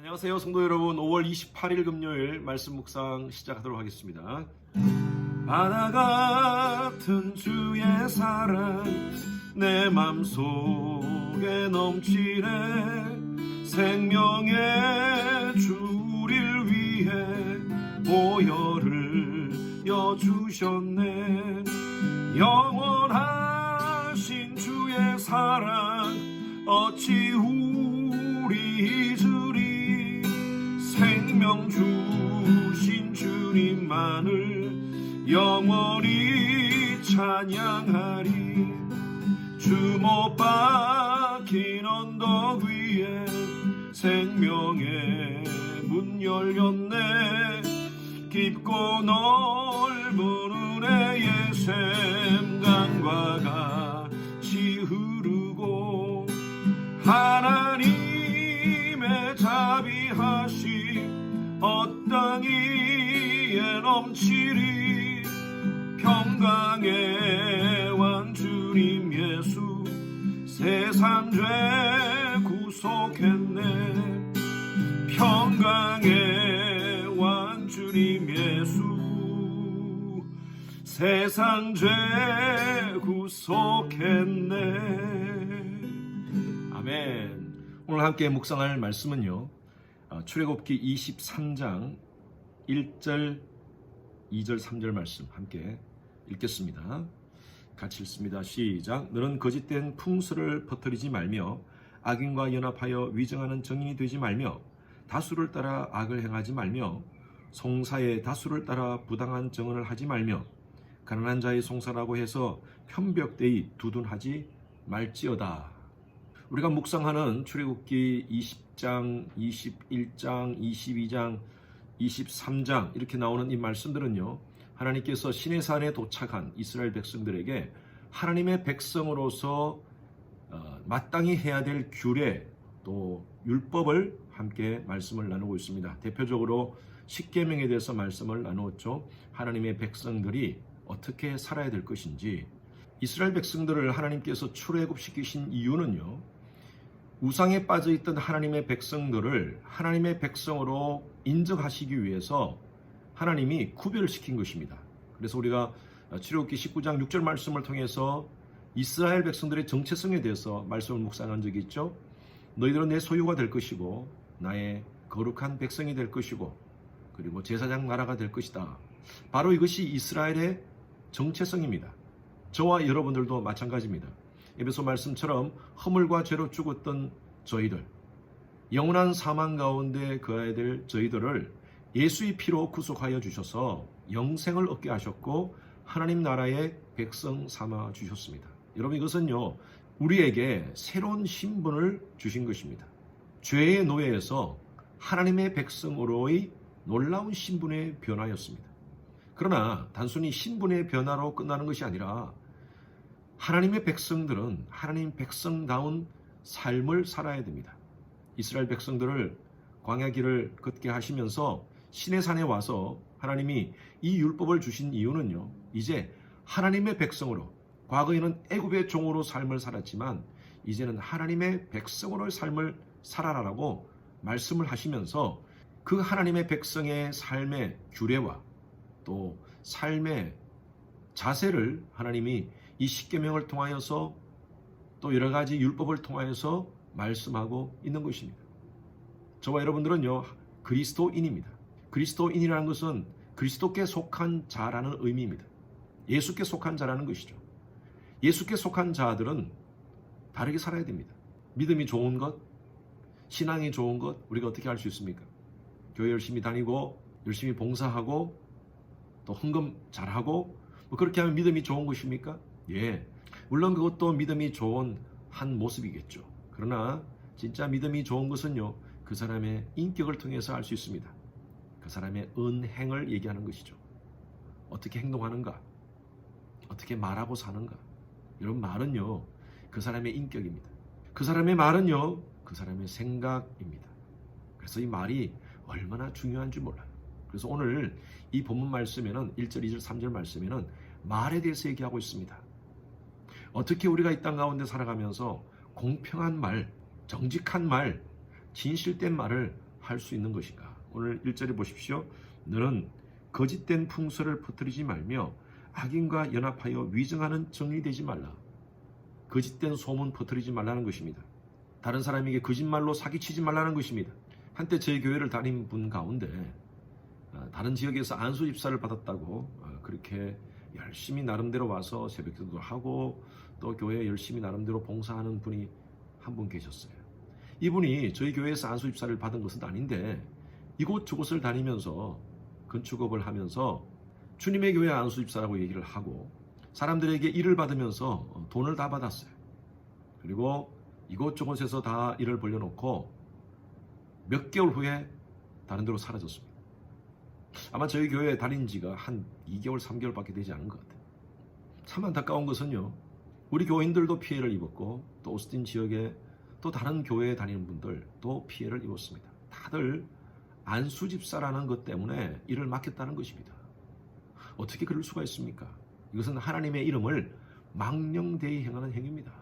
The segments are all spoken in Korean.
안녕하세요 성도 여러분, 5월 28일 금요일 말씀 묵상 시작하도록 하겠습니다. 바다 같은 주의 사랑 내 맘속에 넘치네. 생명의 주 우릴 위해 보혈을 여주셨네. 영원하신 주의 사랑 어찌 우리 잊으리. 생명 주신 주님만을 영원히 찬양하리. 주 못 박힌 언덕 위에 생명의 문 열렸네. 깊고 넓은 은혜의 샘강과 같이 흐르고 하나님의 자비하심 땅 위에 넘치리. 평강의 왕 주님 예수 세상 죄 구속했네. 평강의 왕 주님 예수 세상 죄 구속했네. 아멘. 오늘 함께 묵상할 말씀은요, 출애굽기 23장 1절, 2절, 3절 말씀 함께 읽겠습니다. 같이 읽습니다. 시작. 너는 거짓된 풍수를 퍼뜨리지 말며 악인과 연합하여 위증하는 정인이 되지 말며 다수를 따라 악을 행하지 말며 송사의 다수를 따라 부당한 정언을 하지 말며 가난한 자의 송사라고 해서 편벽되이 두둔하지 말지어다. 우리가 묵상하는 출애굽기 20장, 21장, 22장, 23장 이렇게 나오는 이 말씀들은요, 하나님께서 시내산에 도착한 이스라엘 백성들에게 하나님의 백성으로서 마땅히 해야 될 규례 또 율법을 함께 말씀을 나누고 있습니다. 대표적으로 십계명에 대해서 말씀을 나누었죠. 하나님의 백성들이 어떻게 살아야 될 것인지. 이스라엘 백성들을 하나님께서 출애굽시키신 이유는요, 우상에 빠져있던 하나님의 백성들을 하나님의 백성으로 인정하시기 위해서 하나님이 구별시킨 것입니다. 그래서 우리가 출애굽기 19장 6절 말씀을 통해서 이스라엘 백성들의 정체성에 대해서 말씀을 묵상한 적이 있죠. 너희들은 내 소유가 될 것이고 나의 거룩한 백성이 될 것이고 그리고 제사장 나라가 될 것이다. 바로 이것이 이스라엘의 정체성입니다. 저와 여러분들도 마찬가지입니다. 에베소 말씀처럼 허물과 죄로 죽었던 저희들, 영원한 사망 가운데 거해야 될 저희들을 예수의 피로 구속하여 주셔서 영생을 얻게 하셨고 하나님 나라의 백성 삼아 주셨습니다. 여러분, 이것은요, 우리에게 새로운 신분을 주신 것입니다. 죄의 노예에서 하나님의 백성으로의 놀라운 신분의 변화였습니다. 그러나 단순히 신분의 변화로 끝나는 것이 아니라 하나님의 백성들은 하나님 백성다운 삶을 살아야 됩니다. 이스라엘 백성들을 광야 길을 걷게 하시면서 시내산에 와서 하나님이 이 율법을 주신 이유는요, 이제 하나님의 백성으로, 과거에는 애굽의 종으로 삶을 살았지만 이제는 하나님의 백성으로의 삶을 살아라라고 말씀을 하시면서 그 하나님의 백성의 삶의 규례와 또 삶의 자세를 하나님이 이 십계명을 통하여서 또 여러 가지 율법을 통하여서 말씀하고 있는 것입니다. 저와 여러분들은요, 그리스도인입니다. 그리스도인이라는 것은 그리스도께 속한 자라는 의미입니다. 예수께 속한 자라는 것이죠. 예수께 속한 자들은 다르게 살아야 됩니다. 믿음이 좋은 것, 신앙이 좋은 것, 우리가 어떻게 할 수 있습니까? 교회 열심히 다니고 열심히 봉사하고 또 헌금 잘하고 그렇게 하면 믿음이 좋은 것입니까? 예, 물론 그것도 믿음이 좋은 한 모습이겠죠. 그러나 진짜 믿음이 좋은 것은요, 그 사람의 인격을 통해서 알 수 있습니다. 그 사람의 은행을 얘기하는 것이죠. 어떻게 행동하는가, 어떻게 말하고 사는가. 여러분, 말은요, 그 사람의 인격입니다. 그 사람의 말은요, 그 사람의 생각입니다. 그래서 이 말이 얼마나 중요한지 몰라요. 그래서 오늘 이 본문 말씀에는 1절, 2절, 3절 말씀에는 말에 대해서 얘기하고 있습니다. 어떻게 우리가 이 땅 가운데 살아가면서 공평한 말, 정직한 말, 진실된 말을 할 수 있는 것인가? 오늘 1절에 보십시오. 너는 거짓된 풍설을 퍼뜨리지 말며 악인과 연합하여 위증하는 정의되지 말라. 거짓된 소문 퍼뜨리지 말라는 것입니다. 다른 사람에게 거짓말로 사기치지 말라는 것입니다. 한때 저희 교회를 다닌 분 가운데 다른 지역에서 안수 집사를 받았다고 그렇게 열심히 나름대로 와서 새벽기도도 하고 또 교회에 열심히 나름대로 봉사하는 분이 한 분 계셨어요. 이분이 저희 교회에서 안수 집사를 받은 것은 아닌데 이곳저곳을 다니면서 건축업을 하면서 주님의 교회 안수 집사라고 얘기를 하고 사람들에게 일을 받으면서 돈을 다 받았어요. 그리고 이곳저곳에서 다 일을 벌려놓고 몇 개월 후에 다른 데로 사라졌습니다. 아마 저희 교회에 다닌 지가 한 2개월, 3개월밖에 되지 않은 것 같아요. 참 안타까운 것은요. 우리 교인들도 피해를 입었고 또 오스틴 지역에 또 다른 교회에 다니는 분들도 피해를 입었습니다. 다들 안수집사라는 것 때문에 일을 맡겼다는 것입니다. 어떻게 그럴 수가 있습니까? 이것은 하나님의 이름을 망령되이 행하는 행위입니다.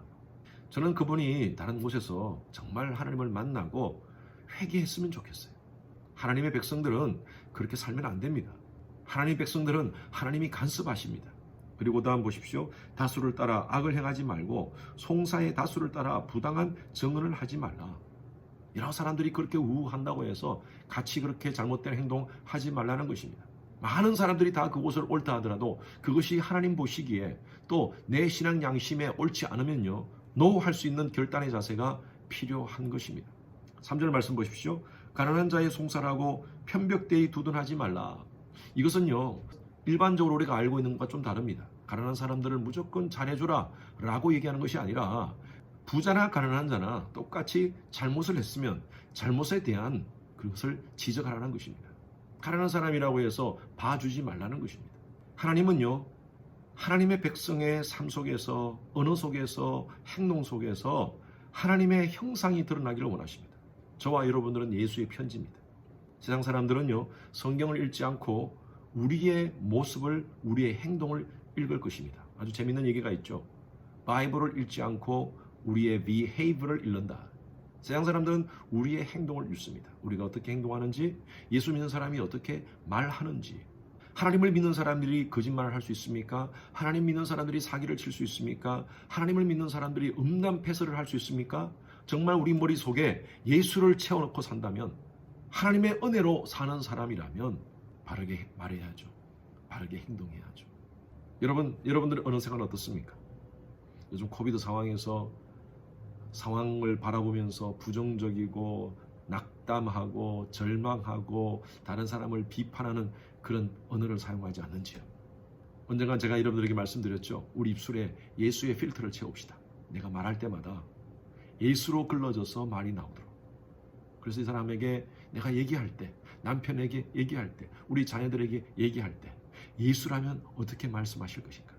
저는 그분이 다른 곳에서 정말 하나님을 만나고 회개했으면 좋겠어요. 하나님의 백성들은 그렇게 살면 안 됩니다. 하나님의 백성들은 하나님이 간섭하십니다. 그리고 다음 보십시오. 다수를 따라 악을 행하지 말고 송사의 다수를 따라 부당한 증언을 하지 말라. 여러 사람들이 그렇게 우한다고 해서 같이 그렇게 잘못된 행동하지 말라는 것입니다. 많은 사람들이 다 그곳을 옳다 하더라도 그것이 하나님 보시기에 또 내 신앙 양심에 옳지 않으면요. 노할 수 있는 결단의 자세가 필요한 것입니다. 3절 말씀 보십시오. 가난한 자의 송사라고 편벽되이 두둔하지 말라. 이것은요. 일반적으로 우리가 알고 있는 것과 좀 다릅니다. 가난한 사람들을 무조건 잘해주라 라고 얘기하는 것이 아니라 부자나 가난한 자나 똑같이 잘못을 했으면 잘못에 대한 그것을 지적하라는 것입니다. 가난한 사람이라고 해서 봐주지 말라는 것입니다. 하나님은요. 하나님의 백성의 삶 속에서 언어 속에서 행동 속에서 하나님의 형상이 드러나기를 원하십니다. 저와 여러분들은 예수의 편지입니다. 세상 사람들은요. 성경을 읽지 않고 우리의 모습을 우리의 행동을 읽을 것입니다. 아주 재밌는 얘기가 있죠. 바이블을 읽지 않고 우리의 behavior를 읽는다. 세상 사람들은 우리의 행동을 읽습니다. 우리가 어떻게 행동하는지, 예수 믿는 사람이 어떻게 말하는지. 하나님을 믿는 사람들이 거짓말을 할 수 있습니까? 하나님 믿는 사람들이 사기를 칠 수 있습니까? 하나님을 믿는 사람들이 음란패설을 할 수 있습니까? 정말 우리 머릿속에 예수를 채워넣고 산다면, 하나님의 은혜로 사는 사람이라면 바르게 말해야죠. 바르게 행동해야죠. 여러분들의 언어 생활은 어떻습니까? 요즘 코비드 상황에서 상황을 바라보면서 부정적이고 낙담하고 절망하고 다른 사람을 비판하는 그런 언어를 사용하지 않는지요. 언젠간 제가 여러분들에게 말씀드렸죠. 우리 입술에 예수의 필터를 채웁시다. 내가 말할 때마다 예수로 글러져서 말이 나오도록. 그래서 이 사람에게 내가 얘기할 때, 남편에게 얘기할 때, 우리 자녀들에게 얘기할 때 예수라면 어떻게 말씀하실 것인가?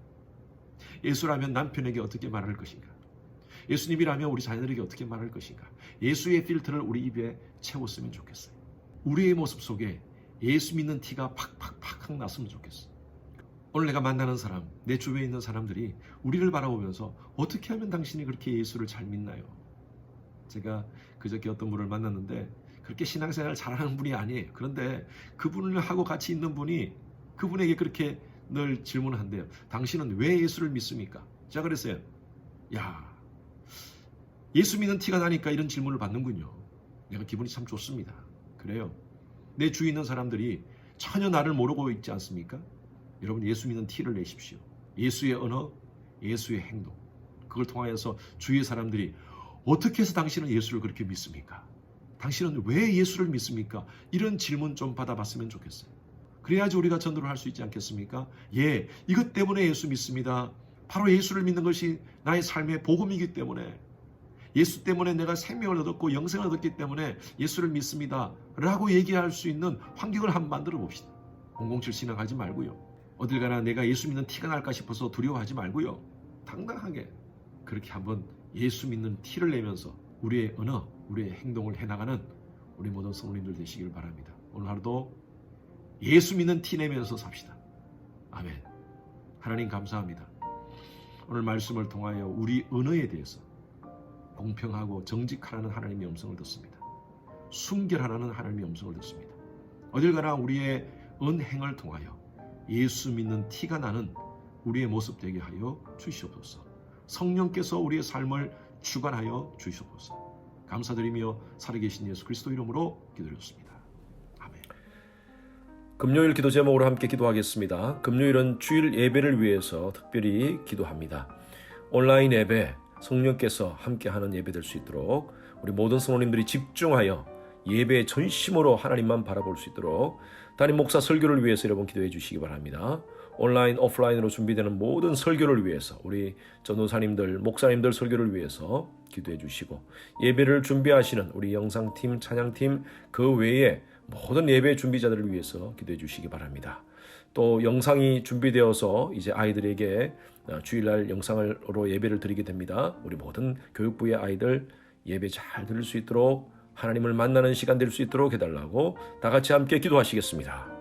예수라면 남편에게 어떻게 말할 것인가? 예수님이라면 우리 자녀들에게 어떻게 말할 것인가? 예수의 필터를 우리 입에 채웠으면 좋겠어요. 우리의 모습 속에 예수 믿는 티가 팍팍팍 났으면 좋겠어요. 오늘 내가 만나는 사람, 내 주변에 있는 사람들이 우리를 바라보면서 어떻게 하면 당신이 그렇게 예수를 잘 믿나요? 제가 그저께 어떤 분을 만났는데 그렇게 신앙생활을 잘하는 분이 아니에요. 그런데 그분을 하고 같이 있는 분이 그분에게 그렇게 늘 질문을 한대요. 당신은 왜 예수를 믿습니까? 제가 그랬어요. 야, 예수 믿는 티가 나니까 이런 질문을 받는군요. 내가 기분이 참 좋습니다. 그래요. 내 주위에 있는 사람들이 전혀 나를 모르고 있지 않습니까? 여러분 예수 믿는 티를 내십시오. 예수의 언어, 예수의 행동. 그걸 통하여서 주위의 사람들이 어떻게 해서 당신은 예수를 그렇게 믿습니까? 당신은 왜 예수를 믿습니까? 이런 질문 좀 받아봤으면 좋겠어요. 그래야지 우리가 전도를 할 수 있지 않겠습니까? 예, 이것 때문에 예수 믿습니다. 바로 예수를 믿는 것이 나의 삶의 복음이기 때문에 예수 때문에 내가 생명을 얻었고 영생을 얻었기 때문에 예수를 믿습니다. 라고 얘기할 수 있는 환경을 한번 만들어 봅시다. 007 신앙하지 말고요. 어딜 가나 내가 예수 믿는 티가 날까 싶어서 두려워하지 말고요. 당당하게 그렇게 한번 예수 믿는 티를 내면서 우리의 언어, 우리의 행동을 해나가는 우리 모든 성도님들 되시길 바랍니다. 오늘 하루도 예수 믿는 티 내면서 삽시다. 아멘. 하나님 감사합니다. 오늘 말씀을 통하여 우리 언어에 대해서 공평하고 정직하라는 하나님의 음성을 듣습니다. 순결하라는 하나님의 음성을 듣습니다. 어딜 가나 우리의 은행을 통하여 예수 믿는 티가 나는 우리의 모습 되게 하여 주시옵소서. 성령께서 우리의 삶을 주관하여 주시옵소서. 감사드리며 살아계신 예수 그리스도 이름으로 기도드렸습니다. 아멘. 금요일 기도 제목으로 함께 기도하겠습니다. 금요일은 주일 예배를 위해서 특별히 기도합니다. 온라인 예배, 성령께서 함께하는 예배 될 수 있도록 우리 모든 성도님들이 집중하여 예배의 전심으로 하나님만 바라볼 수 있도록 담임 목사 설교를 위해서 여러분 기도해 주시기 바랍니다. 온라인, 오프라인으로 준비되는 모든 설교를 위해서 우리 전도사님들, 목사님들 설교를 위해서 기도해 주시고 예배를 준비하시는 우리 영상팀, 찬양팀 그 외에 모든 예배 준비자들을 위해서 기도해 주시기 바랍니다. 또 영상이 준비되어서 이제 아이들에게 주일날 영상으로 예배를 드리게 됩니다. 우리 모든 교육부의 아이들 예배 잘 들을 수 있도록 하나님을 만나는 시간 될 수 있도록 해달라고 다 같이 함께 기도하시겠습니다.